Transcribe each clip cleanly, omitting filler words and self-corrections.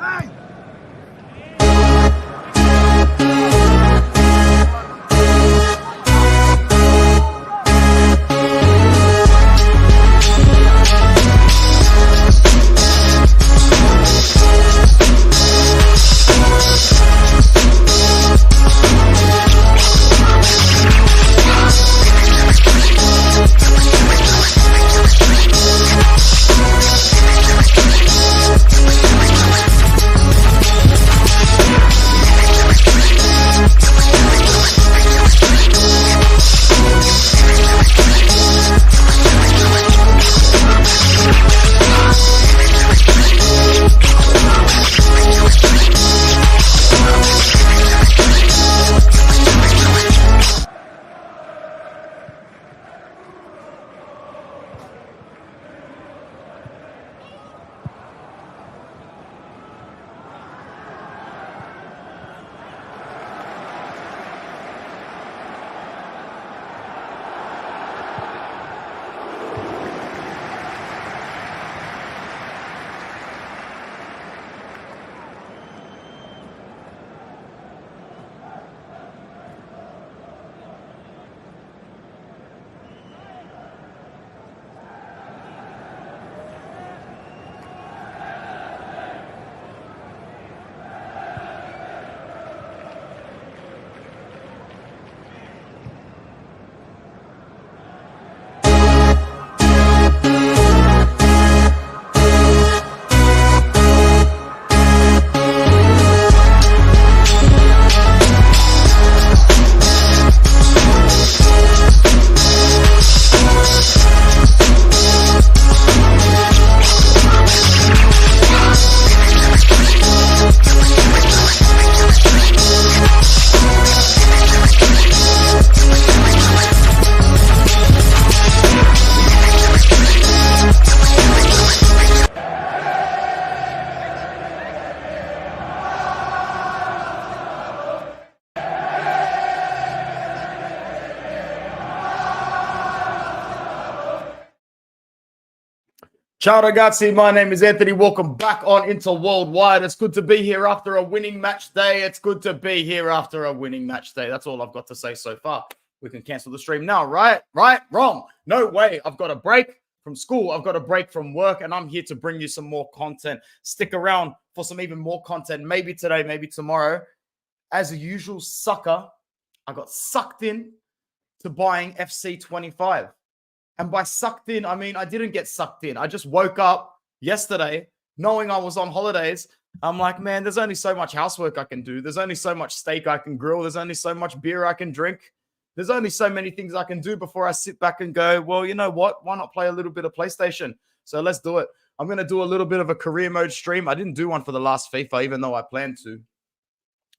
Hey! Ciao ragazzi, my name is Anthony. Welcome back on Inter Worldwide. It's good to be here after a winning match day. It's good to be here after a winning match day. That's all I've got to say so far. We can cancel the stream now, right? Right? Wrong. No way. I've got a break from school. I've got a break from work, and I'm here to bring you some more content. Stick around for some even more content. Maybe today, maybe tomorrow. As a usual sucker, I got sucked in to buying FC 25. And by sucked in, I mean, I didn't get sucked in. I just woke up yesterday knowing I was on holidays. I'm like, man, there's only so much housework I can do. There's only so much steak I can grill. There's only so much beer I can drink. There's only so many things I can do before I sit back and go, well, you know what? Why not play a little bit of PlayStation? So let's do it. I'm going to do a little bit of a career mode stream. I didn't do one for the last FIFA, even though I planned to.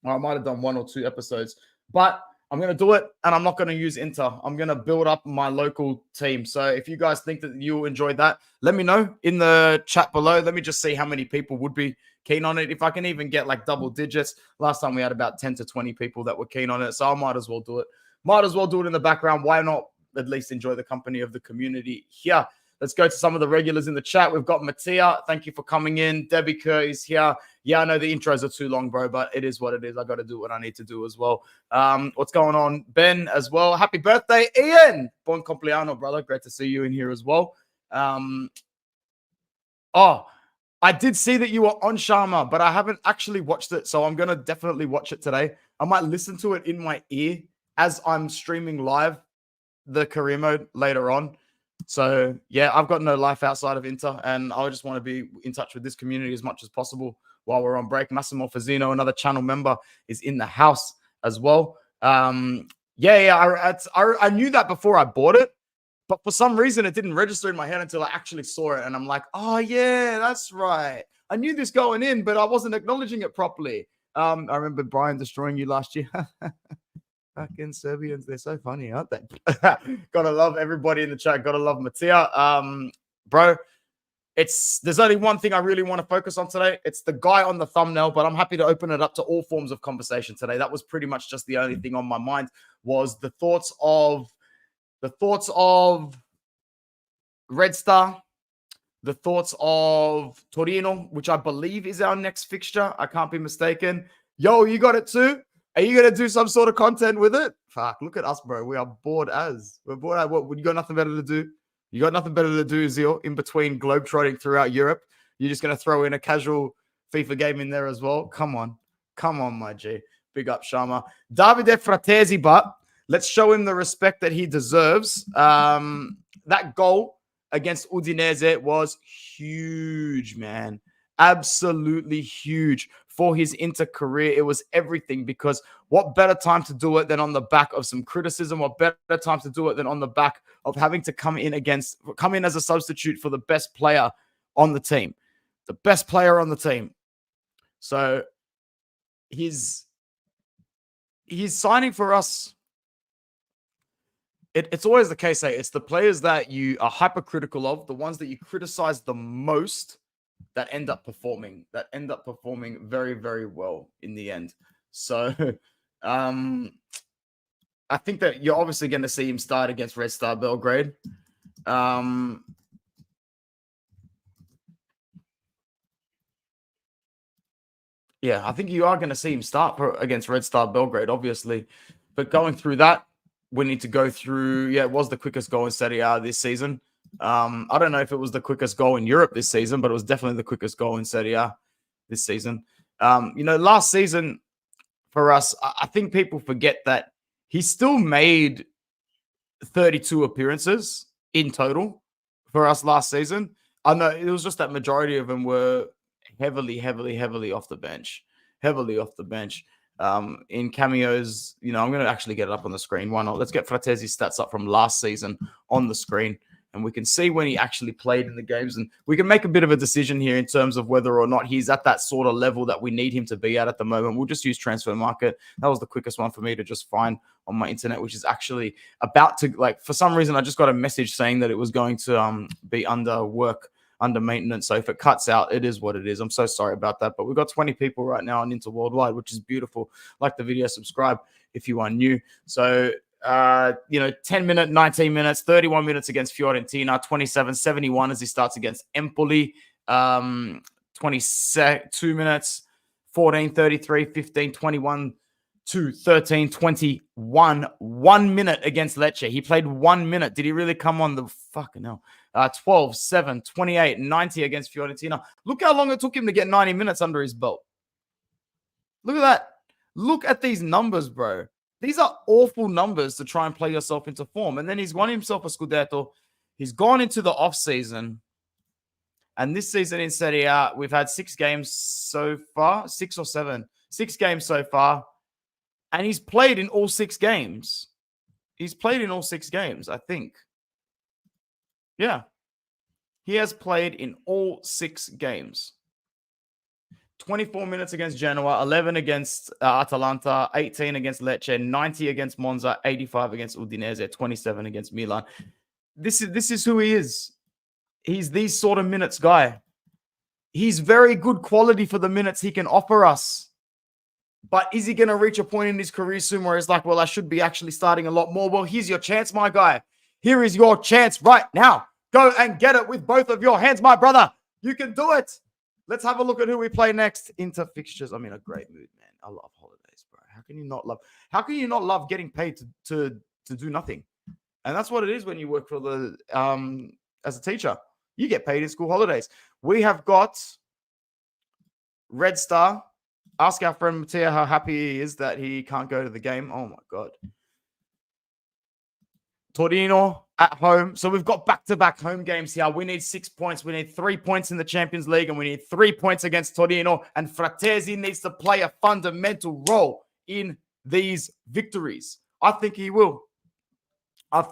Or I might have done 1 or 2 episodes. But I'm going to do it, and I'm not going to use Inter. I'm going to build up my local team. So if you guys think that you'll enjoy that, let me know in the chat below. Let me just see how many people would be keen on it. If I can even get like double digits. Last time we had about 10 to 20 people that were keen on it. So I might as well do it. Might as well do it in the background. Why not at least enjoy the company of the community here? Let's go to some of the regulars in the chat. We've got Mattia. Thank you for coming in. Debbie Kerr is here. Yeah, I know the intros are too long, bro, but it is what it is. I got to do what I need to do as well. What's going on? Ben as well. Happy birthday, Ian. Bon compleanno, brother. Great to see you in here as well. Oh, I did see that you were on Sharma, but I haven't actually watched it, so I'm going to definitely watch it today. I might listen to it in my ear as I'm streaming live the career mode later on. So, yeah, I've got no life outside of Inter, and I just want to be in touch with this community as much as possible while we're on break. Massimo Fazzino, another channel member, is in the house as well. I knew that before I bought it, but for some reason it didn't register in my head until I actually saw it, and I'm like, oh, yeah, that's right. I knew this going in, but I wasn't acknowledging it properly. I remember Brian destroying you last year. Fucking Serbians, they're so funny, aren't they? Gotta love everybody in the chat. Gotta love Mattia. Bro, there's only one thing I really want to focus on today. It's the guy on the thumbnail, but I'm happy to open it up to all forms of conversation today. That was pretty much just the only thing on my mind was the thoughts of Red Star, the thoughts of Torino, which I believe is our next fixture. I can't be mistaken. Yo, you got it too? Are you going to do some sort of content with it? Fuck, look at us, bro. We are bored as. We're bored as what? You got nothing better to do? You got nothing better to do, Zio, in between globetrotting throughout Europe? You're just going to throw in a casual FIFA game in there as well? Come on. Come on, my G. Big up, Sharma. Davide Frattesi, but let's show him the respect that he deserves. That goal against Udinese was huge, man. Absolutely huge for his Inter career. It was everything, because what better time to do it than on the back of some criticism? What better time to do it than on the back of having to come in as a substitute for the best player on the team? The best player on the team. So he's signing for us. It's always the case, it's the players that you are hypercritical of, the ones that you criticize the most, that end up performing very, very well in the end. So I think that you're obviously going to see him start against Red Star Belgrade. Yeah, I think you are going to see him start against Red Star Belgrade, obviously. But going through that, we need to go through, it was the quickest goal in Serie A this season. I don't know if it was the quickest goal in Europe this season, but it was definitely the quickest goal in Serie A this season. Last season for us, I think people forget that he still made 32 appearances in total for us last season. I know it was just that majority of them were heavily off the bench. Heavily off the bench. In cameos, I'm going to actually get it up on the screen. Why not? Let's get Frattesi's stats up from last season on the screen, and we can see when he actually played in the games, and we can make a bit of a decision here in terms of whether or not he's at that sort of level that we need him to be at the moment. We'll just use Transfer Market. That was the quickest one for me to just find on my internet, which is actually about to, for some reason, I just got a message saying that it was going to be under maintenance. So if it cuts out, it is what it is. I'm so sorry about that. But we've got 20 people right now on Inter Worldwide, which is beautiful. Like the video, subscribe if you are new. So, 10 minutes, 19 minutes, 31 minutes against Fiorentina, 27-71 as he starts against Empoli, 22 minutes, 14, 33, 15, 21, 2, 13, 21, 1 minute against Lecce. He played 1 minute. Did he really come on the fucking hell? 12, 7, 28, 90 against Fiorentina. Look how long it took him to get 90 minutes under his belt. Look at that. Look at these numbers, bro. These are awful numbers to try and play yourself into form. And then he's won himself a Scudetto. He's gone into the off-season. And this season in Serie A, we've had 6 games so far. 6 or 7. 6 games so far. And he's played in all 6 games. He's played in all 6 games, I think. Yeah. He has played in all 6 games. 24 minutes against Genoa, 11 against Atalanta, 18 against Lecce, 90 against Monza, 85 against Udinese, 27 against Milan. This is who he is. He's these sort of minutes guy. He's very good quality for the minutes he can offer us. But is he going to reach a point in his career soon where he's like, well, I should be actually starting a lot more? Well, here's your chance, my guy. Here is your chance right now. Go and get it with both of your hands, my brother. You can do it. Let's have a look at who we play next. Into fixtures. I'm in a great mood, man. I love holidays, bro. How can you not love getting paid to do nothing? And that's what it is when you work for the as a teacher. You get paid in school holidays. We have got Red Star. Ask our friend Mattia how happy he is that he can't go to the game. Oh my God. Torino at home. So we've got back-to-back home games here. We need 6 points. We need 3 points in the Champions League, and we need 3 points against Torino. And Frattesi needs to play a fundamental role in these victories. I think he will. I'm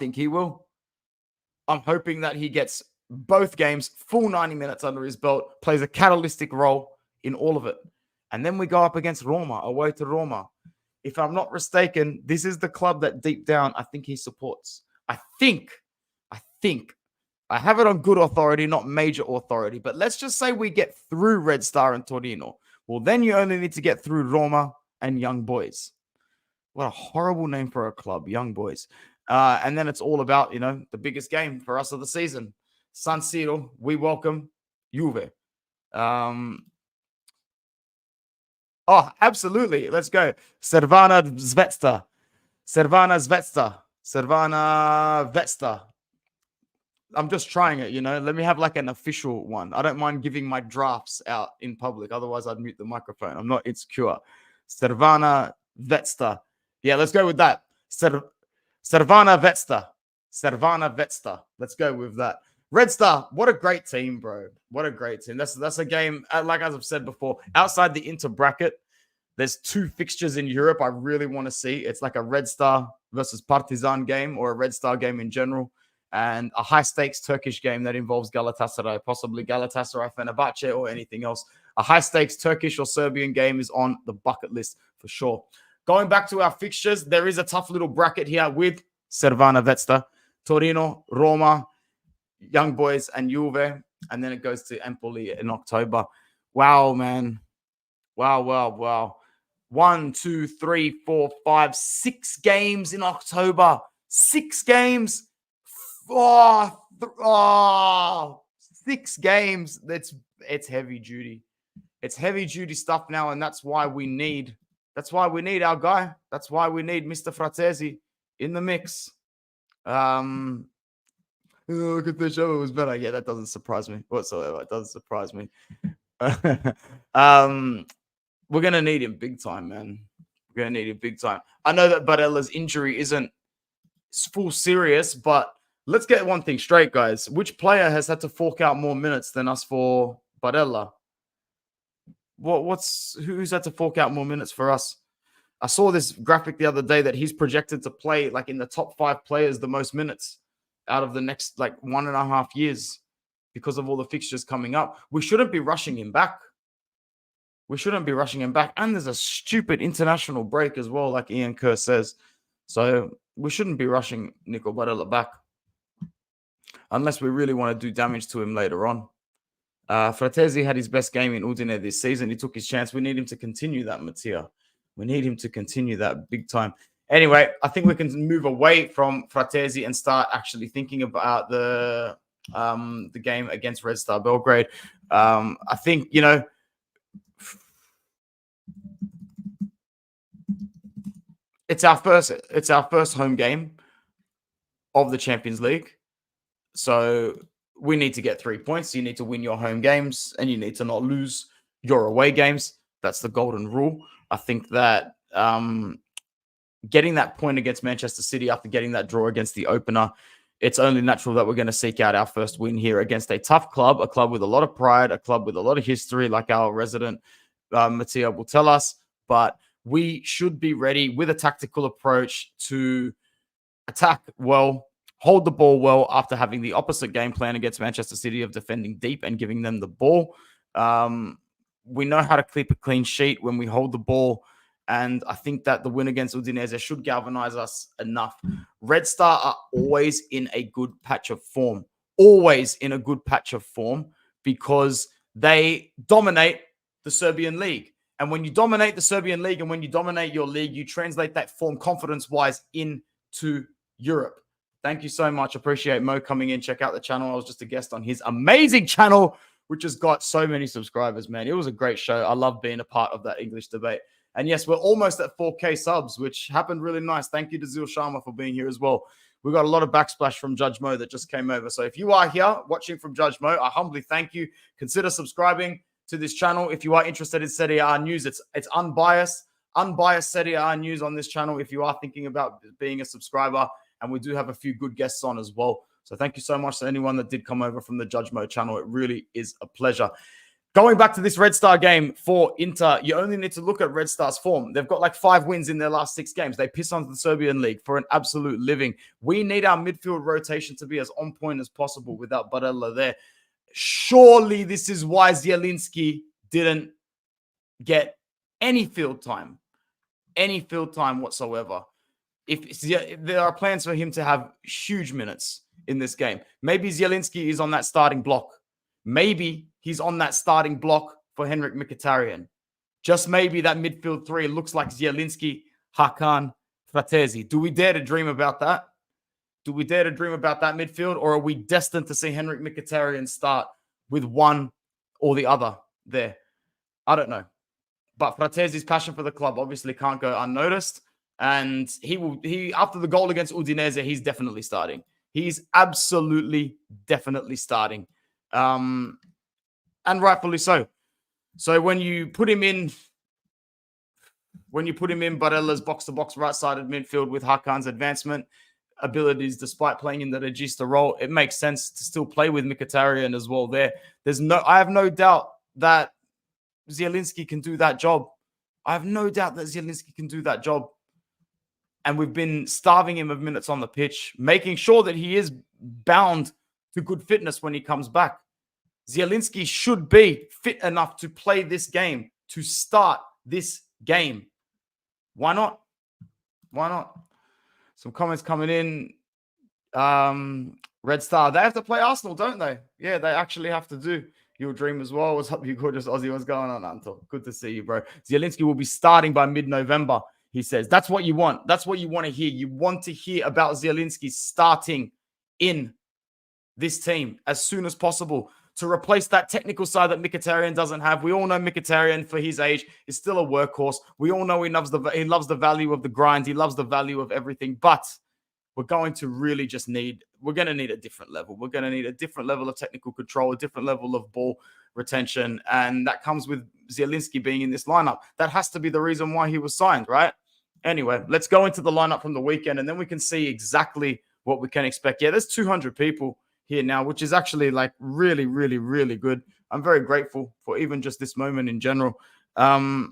hoping that he gets both games, full 90 minutes under his belt, plays a catalytic role in all of it. And then we go up against Roma, away to Roma. If I'm not mistaken, this is the club that deep down I think he supports. I think. I have it on good authority, not major authority. But let's just say we get through Red Star and Torino. Well, then you only need to get through Roma and Young Boys. What a horrible name for a club, Young Boys. And then it's all about, the biggest game for us of the season. San Siro, we welcome Juve. Oh, absolutely. Let's go. Cervana Vesta. I'm just trying it, Let me have like an official one. I don't mind giving my drafts out in public. Otherwise, I'd mute the microphone. I'm not insecure. Cervana Vesta. Yeah, let's go with that. Cervana Vesta. Let's go with that. Red Star, what a great team, bro. What a great team. That's a game, like as I've said before, outside the Inter bracket, there's 2 fixtures in Europe I really want to see. It's like a Red Star versus Partizan game, or a Red Star game in general, and a high-stakes Turkish game that involves Galatasaray, possibly Galatasaray, Fenerbahce, or anything else. A high-stakes Turkish or Serbian game is on the bucket list for sure. Going back to our fixtures, there is a tough little bracket here with Cervana Vesta, Torino, Roma, Young Boys, and Juve. And then it goes to Empoli in October. Wow, man. Wow. 1, 2, 3, 4, 5, 6 games in October. 6 games. 6 games. It's heavy duty. It's heavy duty stuff now, and that's why we need our guy. That's why we need Mr. Frattesi in the mix. Look at the show, it was better. Yeah, that doesn't surprise me whatsoever. It doesn't surprise me. We're gonna need him big time, man. We're gonna need him big time. I know that Barella's injury isn't full serious, but let's get one thing straight, guys. Which player has had to fork out more minutes than us for Barella? Who's had to fork out more minutes for us? I saw this graphic the other day that he's projected to play like in the top 5 players the most minutes out of the next like 1.5 years because of all the fixtures coming up. We shouldn't be rushing him back. And there's a stupid international break as well, like Ian Kerr says. So we shouldn't be rushing Nico Barella back unless we really want to do damage to him later on. Frattesi had his best game in Udine this season. He took his chance. We need him to continue that, Mattia. We need him to continue that big time. Anyway, I think we can move away from Frattesi and start actually thinking about the game against Red Star Belgrade. I think, it's our first home game of the Champions League. So we need to get 3 points. You need to win your home games and you need to not lose your away games. That's the golden rule. I think that getting that point against Manchester City after getting that draw against the opener, it's only natural that we're going to seek out our first win here against a tough club, a club with a lot of pride, a club with a lot of history, like our resident Mattia will tell us. But we should be ready with a tactical approach to attack well, hold the ball well after having the opposite game plan against Manchester City of defending deep and giving them the ball. we know how to keep a clean sheet when we hold the ball. And I think that the win against Udinese should galvanize us enough. Red Star are always in a good patch of form. Always in a good patch of form because they dominate the Serbian league. And when you dominate the Serbian league and when you dominate your league, you translate that form confidence-wise into Europe. Thank you so much. Appreciate Mo coming in. Check out the channel. I was just a guest on his amazing channel, which has got so many subscribers, man. It was a great show. I love being a part of that English debate. And yes, we're almost at 4K subs, which happened really nice. Thank you to Zil Sharma for being here as well. We got a lot of backsplash from Judge Mo that just came over. So if you are here watching from Judge Mo, I humbly thank you. Consider subscribing to this channel. If you are interested in Serie A news, it's unbiased Serie A news on this channel if you are thinking about being a subscriber. And we do have a few good guests on as well. So thank you so much to anyone that did come over from the Judge Mo channel. It really is a pleasure. Going back to this Red Star game for Inter, you only need to look at Red Star's form. They've got like 5 wins in their last 6 games. They piss onto the Serbian league for an absolute living. We need our midfield rotation to be as on point as possible without Barella there. Surely this is why Zielinski didn't get any field time whatsoever. If there are plans for him to have huge minutes in this game, maybe Zielinski is on that starting block. Maybe he's on that starting block for Henrik Mkhitaryan. Just maybe that midfield 3 looks like Zielinski, Hakan, Frattesi. Do we dare to dream about that? Do we dare to dream about that midfield? Or are we destined to see Henrik Mkhitaryan start with one or the other there? I don't know. But Frattesi's passion for the club obviously can't go unnoticed. And he after the goal against Udinese, he's definitely starting. He's absolutely, definitely starting. And rightfully so. So when you put him in Barella's box-to-box right-sided midfield with Hakan's advancement abilities, despite playing in the regista role, it makes sense to still play with Mkhitaryan as well there. I have no doubt that Zielinski can do that job. And we've been starving him of minutes on the pitch, making sure that he is bound to good fitness when he comes back. Zielinski should be fit enough to play this game, to start this game. Why not? Some comments coming in. Red Star, they have to play Arsenal, don't they? Yeah, they actually have to do. Your dream as well. What's up, you gorgeous Aussie? What's going on, Anto? Good to see you, bro. Zielinski will be starting by mid-November, he says. That's what you want. That's what you want to hear. You want to hear about Zielinski starting in this team as soon as possible to replace that technical side that Mkhitaryan doesn't have. We all know Mkhitaryan, for his age, is still a workhorse. We all know he loves the value of the grind. He loves the value of everything. But we're going to really just we're going to need a different level. We're going to need a different level of technical control, a different level of ball retention. And that comes with Zielinski being in this lineup. That has to be the reason why he was signed, right? Anyway, let's go into the lineup from the weekend, and then we can see exactly what we can expect. Yeah, there's 200 people here now, which is actually like really, really, really good. I'm very grateful for even just this moment in general. I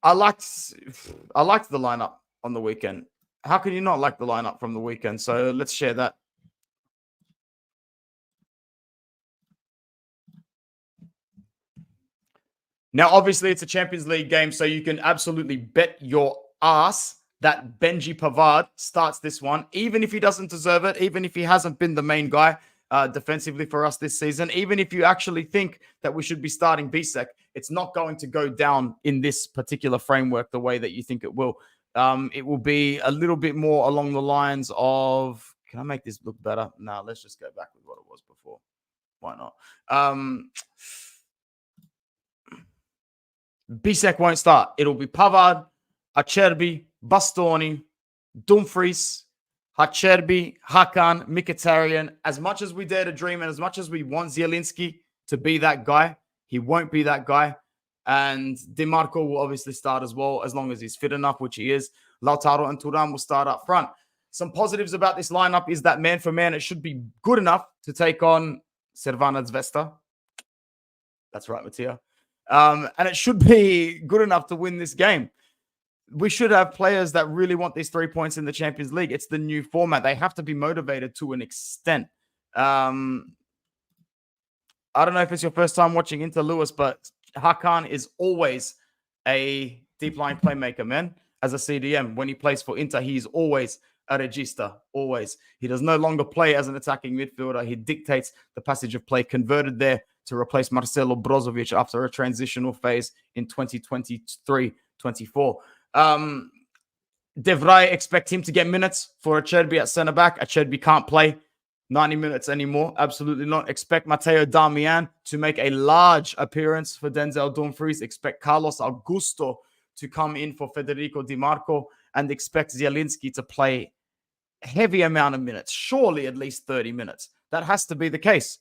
liked the lineup on the weekend. How can you not like the lineup from the weekend? So let's share that. Now, obviously, it's a Champions League game, so you can absolutely bet your ass that Benji Pavard starts this one, even if he doesn't deserve it, even if he hasn't been the main guy defensively for us this season, even if you actually think that we should be starting Bisek, it's not going to go down in this particular framework the way that you think it will. It will be a little bit more along the lines of, can I make this look better? No, let's just go back with what it was before. Why not? Bisek won't start. It'll be Pavard, Acerbi, Bastoni, Dumfries, Acerbi, Hakan, Mkhitaryan. As much as we dare to dream and as much as we want Zielinski to be that guy, he won't be that guy. And DiMarco will obviously start as well, as long as he's fit enough, which he is. Lautaro and Thuram will start up front. Some positives about this lineup is that man for man, it should be good enough to take on Cervana Zvesta. That's right, Mattia. And it should be good enough to win this game. We should have players that really want these 3 points in the Champions League. It's the new format. They have to be motivated to an extent. I I don't know if it's your first time watching Inter, Lewis, but Hakan is always a deep line playmaker, man. As a CDM, when he plays for Inter, he's always a regista, always. He does no longer play as an attacking midfielder. He dictates the passage of play, converted there to replace Marcelo Brozovic after a transitional phase in 2023-24. Devray, expect him to get minutes for Acerbi at centre-back. Acerbi can't play 90 minutes anymore. Absolutely not. Expect Matteo Darmian to make a large appearance for Denzel Dumfries. Expect Carlos Augusto to come in for Federico Di Marco, and expect Zielinski to play a heavy amount of minutes, surely at least 30 minutes. That has to be the case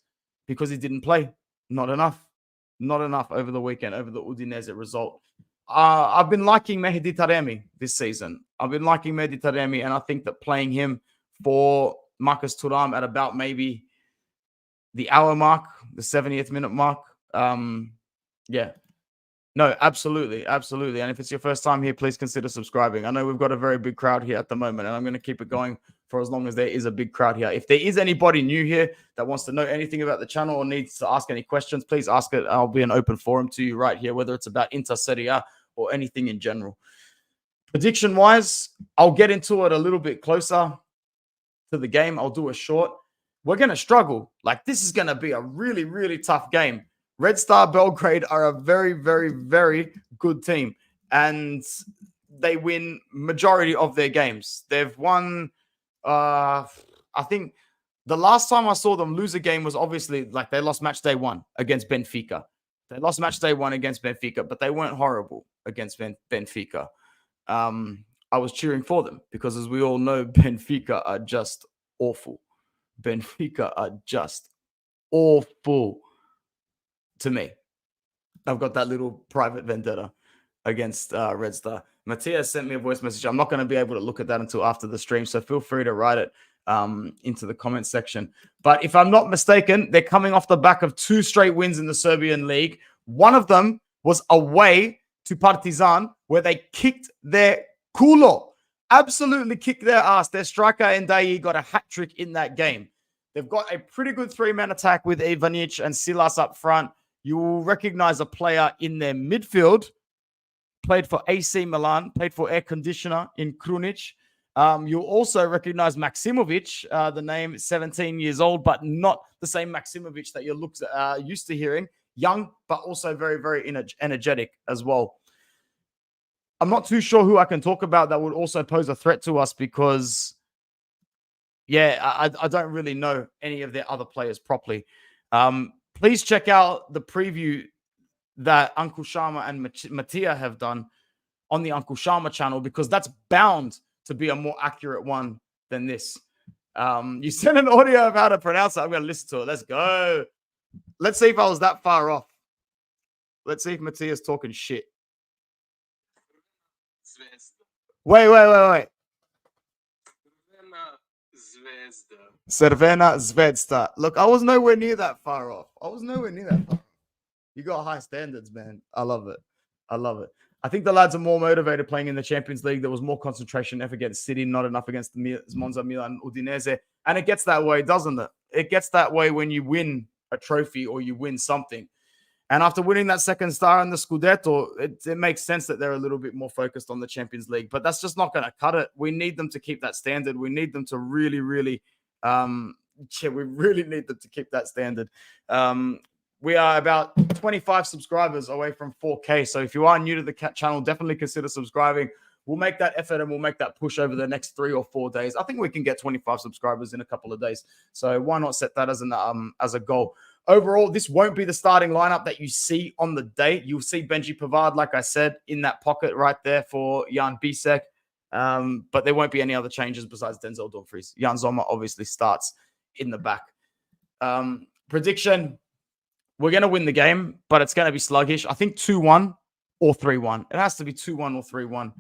because he didn't play. Not enough. Not enough over the weekend, over the Udinese result. I've been liking Mehdi Taremi this season. I've been liking Mehdi Taremi, and I think that playing him for Marcus Thuram at about maybe the hour mark, the 70th minute mark. Yeah. No, absolutely. Absolutely. And if it's your first time here, please consider subscribing. I know we've got a very big crowd here at the moment, and I'm going to keep it going for as long as there is a big crowd here. If there is anybody new here that wants to know anything about the channel or needs to ask any questions, please ask it. I'll be an open forum to you right here, whether it's about Inter Serie A or anything in general. Prediction-wise, I'll get into it a little bit closer to the game. I'll do a short. We're going to struggle. Like, this is going to be a really, really tough game. Red Star Belgrade are a very, very, very good team, and they win majority of their games. They've won, I think the last time I saw them lose a game was obviously like they lost match day 1 against Benfica. They lost match day 1 against Benfica, but they weren't horrible against Benfica. I was cheering for them because, as we all know, Benfica are just awful. Benfica are just awful. To me, I've got that little private vendetta against Red Star. Matthias sent me a voice message. I'm not going to be able to look at that until after the stream, so feel free to write it into the comment section. But if I'm not mistaken, they're coming off the back of 2 straight wins in the Serbian league. One of them was away to Partizan, where they kicked their culo, absolutely kicked their ass. Their striker Ndai got a hat trick in that game. They've got a pretty good 3-man attack with Ivanic and Silas up front. You will recognize a player in their midfield. Played for AC Milan, played for Air Conditioner in Krunic. You'll also recognize Maksimovic, the name, 17 years old, but not the same Maksimovic that you're used to hearing. Young, but also very, very energetic as well. I'm not too sure who I can talk about that would also pose a threat to us because, yeah, I don't really know any of their other players properly. Please check out the preview that Uncle Sharma and Mattia have done on the Uncle Sharma channel, because that's bound to be a more accurate one than this. You sent an audio of how to pronounce it. I'm going to listen to it. Let's go. Let's see if I was that far off. Let's see if Mattia's talking shit. Wait. Cervena Zvezda. Look, I was nowhere near that far off. You got high standards, man. I love it. I think the lads are more motivated playing in the Champions League. There was more concentration effort against City, not enough against the Monza, Milan, Udinese. And it gets that way, doesn't it? It gets that way when you win a trophy or you win something. And after winning that second star in the Scudetto, it makes sense that they're a little bit more focused on the Champions League. But that's just not going to cut it. We need them to keep that standard. We need them to really, really, we really need them to keep that standard. We are about 25 subscribers away from 4K. So if you are new to the channel, definitely consider subscribing. We'll make that effort and we'll make that push over the next 3 or 4 days. I think we can get 25 subscribers in a couple of days. So why not set that as a goal? Overall, this won't be the starting lineup that you see on the day. You'll see Benji Pavard, like I said, in that pocket right there for Jan Bisek. But there won't be any other changes besides Denzel Dumfries. Jan Sommer obviously starts in the back. Prediction, we're going to win the game, but it's going to be sluggish. I think 2-1 or 3-1. It has to be 2-1 or 3-1,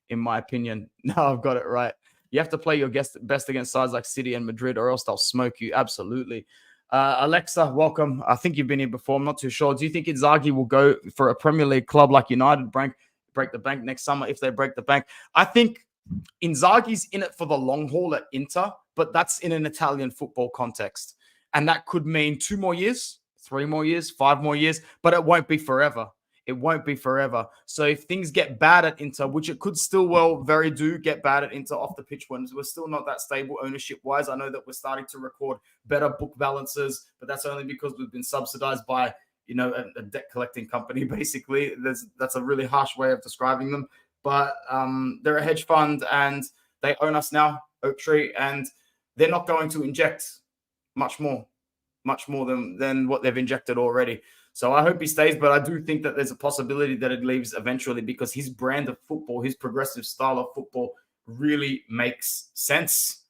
in my opinion. Now I've got it right. You have to play your best against sides like City and Madrid, or else they'll smoke you. Absolutely. Alexa, welcome. I think you've been here before. I'm not too sure. Do you think Inzaghi will go for a Premier League club like United, break the bank next summer if they break the bank? I think Inzaghi's in it for the long haul at Inter, but that's in an Italian football context. And that could mean 2 more years, 3 more years, 5 more years, but it won't be forever. It won't be forever. So if things get bad at Inter, which it could still get bad at Inter off the pitch when we're still not that stable ownership-wise. I know that we're starting to record better book balances, but that's only because we've been subsidized by, a debt collecting company, basically. That's a really harsh way of describing them. But they're a hedge fund and they own us now, Oaktree, and they're not going to inject much more than what they've injected already. So I hope he stays, but I do think that there's a possibility that it leaves eventually because his brand of football, his progressive style of football really makes sense.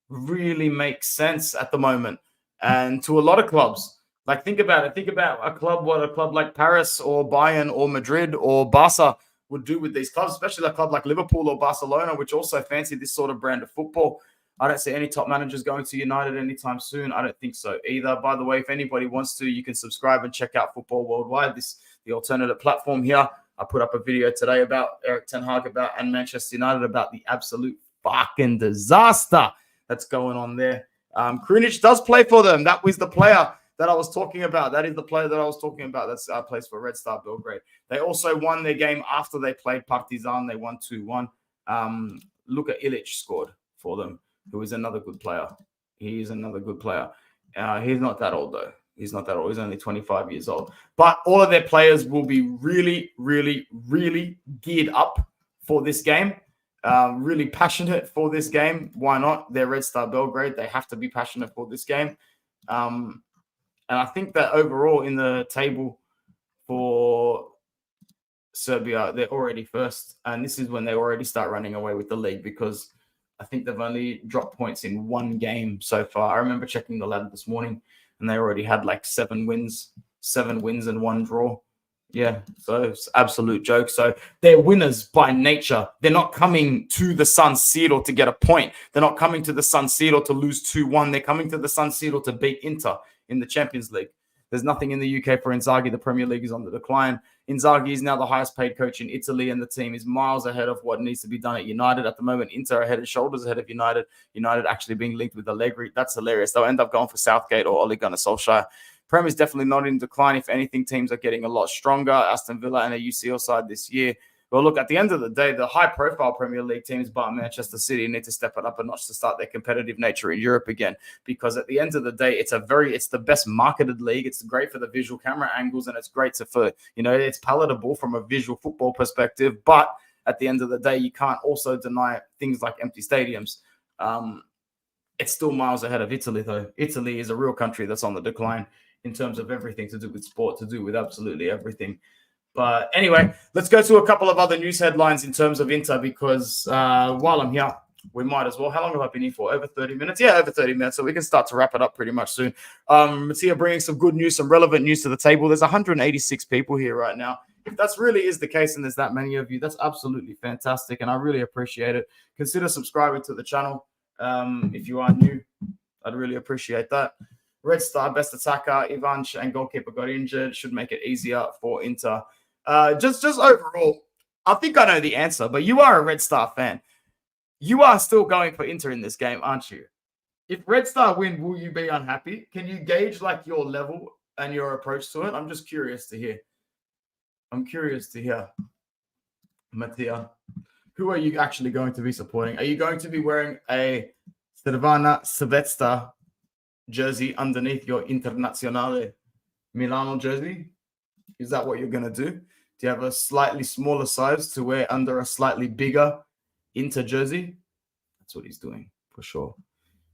Really makes sense at the moment. And to a lot of clubs, like think about it. Think about what a club like Paris or Bayern or Madrid or Barca would do with these clubs, especially a club like Liverpool or Barcelona, which also fancy this sort of brand of football. I don't see any top managers going to United anytime soon. I don't think so either. By the way, if anybody wants to, you can subscribe and check out Football Worldwide, the alternative platform here. I put up a video today about Erik ten Hag and Manchester United about the absolute fucking disaster that's going on there. Krunic does play for them. That was the player that I was talking about. That is the player that I was talking about. That's plays for Red Star Belgrade. They also won their game after they played Partizan. They won 2-1. Luka Ilic scored for them, who is another good player. He is another good player. He's not that old, though. He's not that old. He's only 25 years old. But all of their players will be really, really, really geared up for this game. Really passionate for this game. Why not? They're Red Star Belgrade. They have to be passionate for this game. And I think that overall in the table for Serbia, they're already first. And this is when they already start running away with the league because I think they've only dropped points in one game so far. I remember checking the ladder this morning and they already had like 7 wins and 1 draw. Yeah, so it's absolute joke. So they're winners by nature. They're not coming to the San Siro to get a point. They're not coming to the San Siro to lose 2-1. They're coming to the San Siro to beat Inter in the Champions League. There's nothing in the UK for Inzaghi. The Premier League is on the decline. Inzaghi is now the highest paid coach in Italy, and the team is miles ahead of what needs to be done at United. At the moment, Inter are head and shoulders ahead of United. United actually being linked with Allegri. That's hilarious. They'll end up going for Southgate or Ole Gunnar Solskjaer. Prem is definitely not in decline. If anything, teams are getting a lot stronger. Aston Villa and a UCL side this year. Well, look, at the end of the day, the high-profile Premier League teams, bar Manchester City, need to step it up a notch to start their competitive nature in Europe again. Because at the end of the day, it's the best marketed league. It's great for the visual camera angles, and it's great it's palatable from a visual football perspective. But at the end of the day, you can't also deny things like empty stadiums. It's still miles ahead of Italy, though. Italy is a real country that's on the decline in terms of everything to do with sport, to do with absolutely everything. But anyway, let's go to a couple of other news headlines in terms of Inter because while I'm here, we might as well. How long have I been here for? Over 30 minutes? Yeah, over 30 minutes. So we can start to wrap it up pretty much soon. Mattia bringing some good news, some relevant news to the table. There's 186 people here right now. If that really is the case and there's that many of you, that's absolutely fantastic. And I really appreciate it. Consider subscribing to the channel if you are new. I'd really appreciate that. Red Star, best attacker, Ivanch, and goalkeeper got injured. Should make it easier for Inter. Just overall, I think I know the answer, but you are a Red Star fan. You are still going for Inter in this game, aren't you? If Red Star win, will you be unhappy? Can you gauge like your level and your approach to it? I'm just curious to hear. Mattia, who are you actually going to be supporting? Are you going to be wearing a Crvena Zvezda jersey underneath your Internazionale Milano jersey? Is that what you're going to do? Do you have a slightly smaller size to wear under a slightly bigger Inter jersey? That's what he's doing for sure.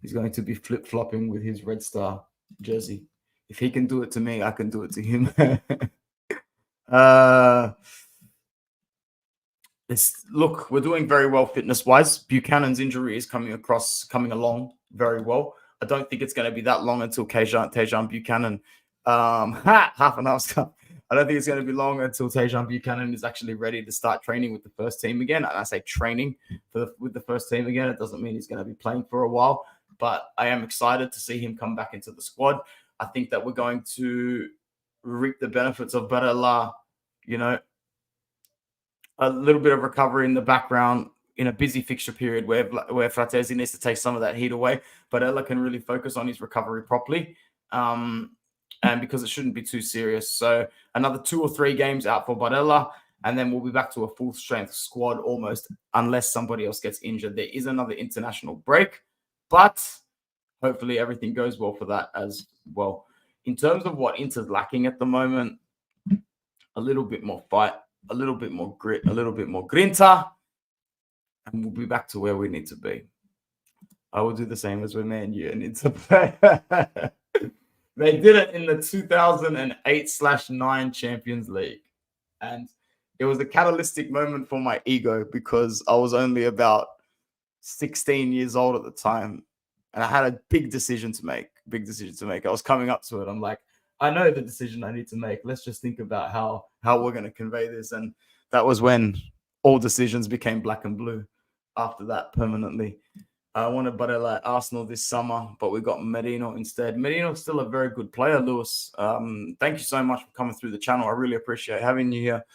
He's going to be flip-flopping with his Red Star jersey. If he can do it to me, I can do it to him. Look, we're doing very well fitness-wise. Buchanan's injury is coming along very well. I don't think it's going to be that long until Tejan Buchanan half an hour. I don't think it's going to be long until Tejan Buchanan is actually ready to start training with the first team again. And I say training with the first team again. It doesn't mean he's going to be playing for a while, but I am excited to see him come back into the squad. I think that we're going to reap the benefits of Barella, a little bit of recovery in the background in a busy fixture period where Frattesi needs to take some of that heat away. Barella can really focus on his recovery properly. and because it shouldn't be too serious. So another 2 or 3 games out for Barella, and then we'll be back to a full strength squad almost, unless somebody else gets injured. There is another international break, but hopefully everything goes well for that as well. In terms of what Inter's lacking at the moment, a little bit more fight, a little bit more grit, a little bit more grinta, and we'll be back to where we need to be. I will do the same as when Man U and Inter play. They did it in the 2008/9 Champions League. And it was a catalytic moment for my ego because I was only about 16 years old at the time. And I had a big decision to make. I was coming up to it. I'm like, I know the decision I need to make. Let's just think about how we're going to convey this. And that was when all decisions became black and blue after that permanently. I wanted Barella at Arsenal this summer, but we got Merino instead. Merino's still a very good player, Lewis. Thank you so much for coming through the channel. I really appreciate having you here.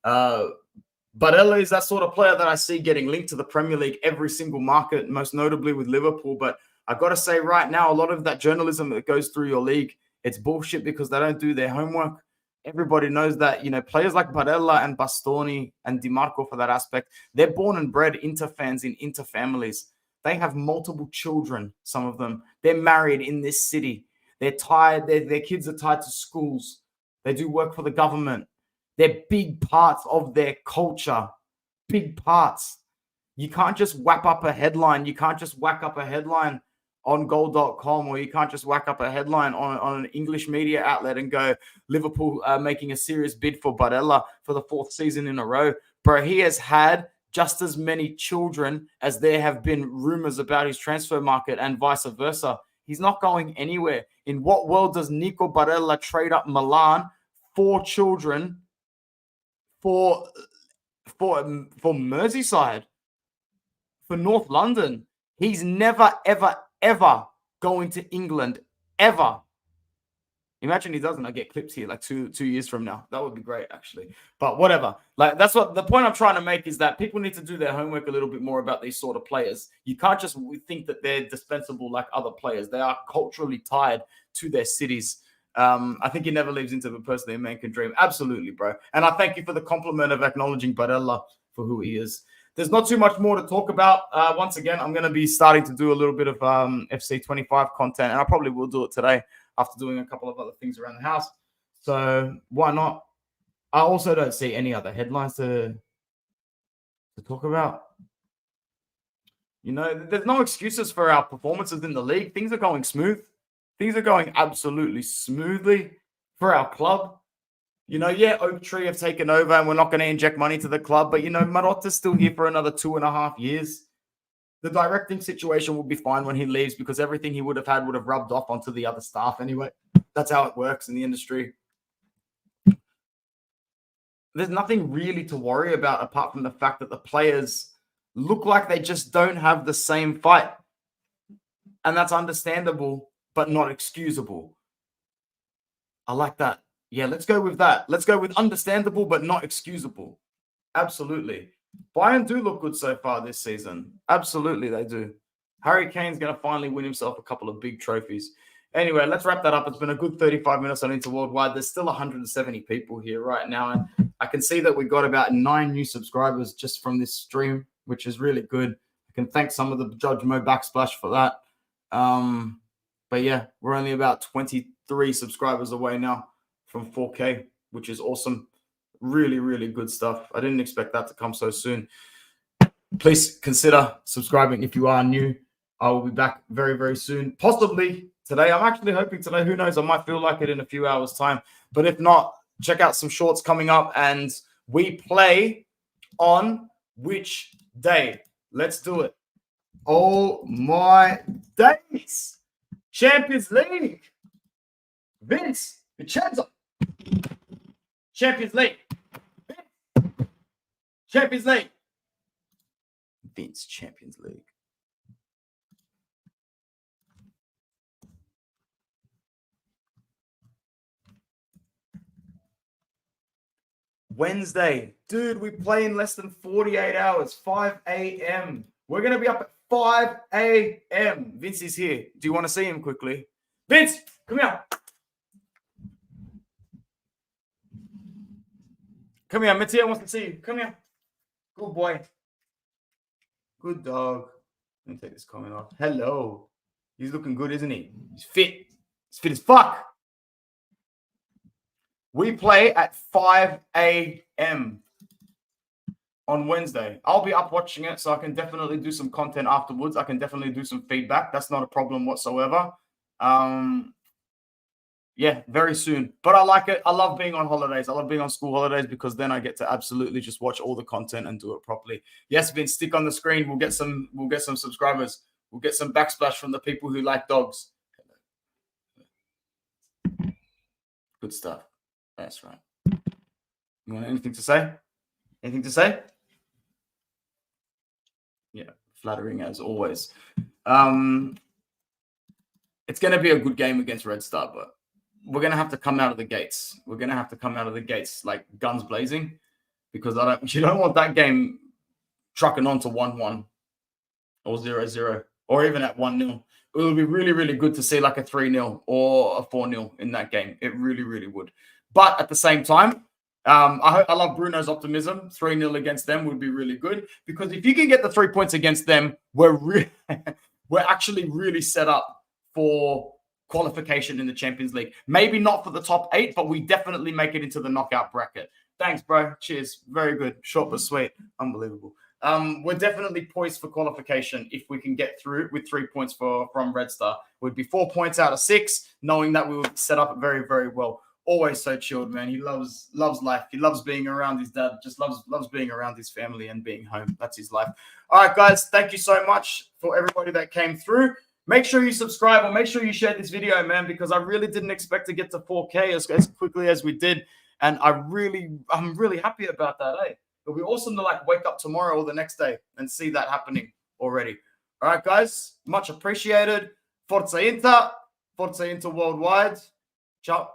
Barella is that sort of player that I see getting linked to the Premier League every single market, most notably with Liverpool. But I got to say right now, a lot of that journalism that goes through your league, it's bullshit because they don't do their homework. Everybody knows that, players like Barella and Bastoni and Di Marco for that aspect, they're born and bred Inter fans in Inter families. They have multiple children, some of them. They're married in this city. They're tied. Their kids are tied to schools. They do work for the government. They're big parts of their culture. Big parts. You can't just whap up a headline. You can't just whack up a headline on goal.com, or you can't just whack up a headline on an English media outlet and go, Liverpool making a serious bid for Barella for the 4th season in a row. Bro, he has had just as many children as there have been rumors about his transfer market and vice versa. He's not going anywhere. In what world does Nico Barella trade up Milan, 4 children for Merseyside, for North London? He's never, ever, ever going to England, ever. Imagine he doesn't. I get clips here like two years from now. That would be great, actually. But whatever. Like, that's what the point I'm trying to make is that people need to do their homework a little bit more about these sort of players. You can't just think that they're dispensable like other players. They are culturally tied to their cities. I think it never leaves into the person a man can dream. Absolutely, bro. And I thank you for the compliment of acknowledging Barella for who he is. There's not too much more to talk about. Once again, I'm going to be starting to do a little bit of FC25 content, and I probably will do it today after doing a couple of other things around the house. So why not? I also don't see any other headlines to talk about. There's no excuses for our performances in the league. Things are going smooth. Things are going absolutely smoothly for our club. Oak Tree have taken over and we're not going to inject money to the club. But, Marotta's still here for another 2.5 years. The directing situation will be fine when he leaves because everything he would have had would have rubbed off onto the other staff anyway. That's how it works in the industry. There's nothing really to worry about apart from the fact that the players look like they just don't have the same fight. And that's understandable, but not excusable. I like that. Yeah, let's go with that. Let's go with understandable, but not excusable. Absolutely. Bayern do look good so far this season. Absolutely, they do. Harry Kane's going to finally win himself a couple of big trophies. Anyway, let's wrap that up. It's been a good 35 minutes on Interworldwide. There's still 170 people here right now. And I can see that we got about 9 new subscribers just from this stream, which is really good. I can thank some of the Judge Mo Backsplash for that. But yeah, we're only about 23 subscribers away now from 4K, which is awesome. Really, really good stuff. I didn't expect that to come so soon. Please consider subscribing if you are new. I will be back very, very soon. Possibly today. I'm actually hoping today. Who knows? I might feel like it in a few hours' time. But if not, check out some shorts coming up. And we play on which day? Let's do it. Oh, my days. Champions League. Vince Vincenzo. Champions League. Champions League. Vince Champions League. Wednesday. Dude, we play in less than 48 hours. 5 a.m. We're going to be up at 5 a.m. Vince is here. Do you want to see him quickly? Vince, come here. Come here. Mattia wants to see you. Come here. Good boy. Good dog. Let me take this comment off. Hello. He's looking good, isn't he? He's fit. He's fit as fuck. We play at 5 a.m. on Wednesday. I'll be up watching it, so I can definitely do some content afterwards. I can definitely do some feedback. That's not a problem whatsoever. Yeah, very soon. But I like it. I love being on holidays. I love being on school holidays because then I get to absolutely just watch all the content and do it properly. Yes, Vince, stick on the screen. We'll get some subscribers. We'll get some backsplash from the people who like dogs. Good stuff. That's right. You want anything to say? Anything to say? Yeah, flattering as always. It's going to be a good game against Red Star, but we're going to have to come out of the gates. We're going to have to come out of the gates like guns blazing because you don't want that game trucking on to 1-1 or 0-0 or even at 1-0. It would be really, really good to see like a 3-0 or a 4-0 in that game. It really, really would. But at the same time, I love Bruno's optimism. 3-0 against them would be really good because if you can get the 3 points against them, we're actually really set up for qualification in the Champions League. Maybe not for the top 8, but we definitely make it into the knockout bracket. Thanks, bro. Cheers. Very good. Short but sweet. Unbelievable. We're definitely poised for qualification if we can get through with 3 points from Red Star. We'd be 4 points out of 6, knowing that we would set up very, very well. Always so chilled, man. He loves life. He loves being around his dad. Just loves being around his family and being home. That's his life. All right, guys. Thank you so much for everybody that came through. Make sure you subscribe or make sure you share this video, man, because I really didn't expect to get to 4K as quickly as we did. And I'm really happy about that, eh? It'll be awesome to like wake up tomorrow or the next day and see that happening already. All right, guys. Much appreciated. Forza Inter. Forza Inter worldwide. Ciao.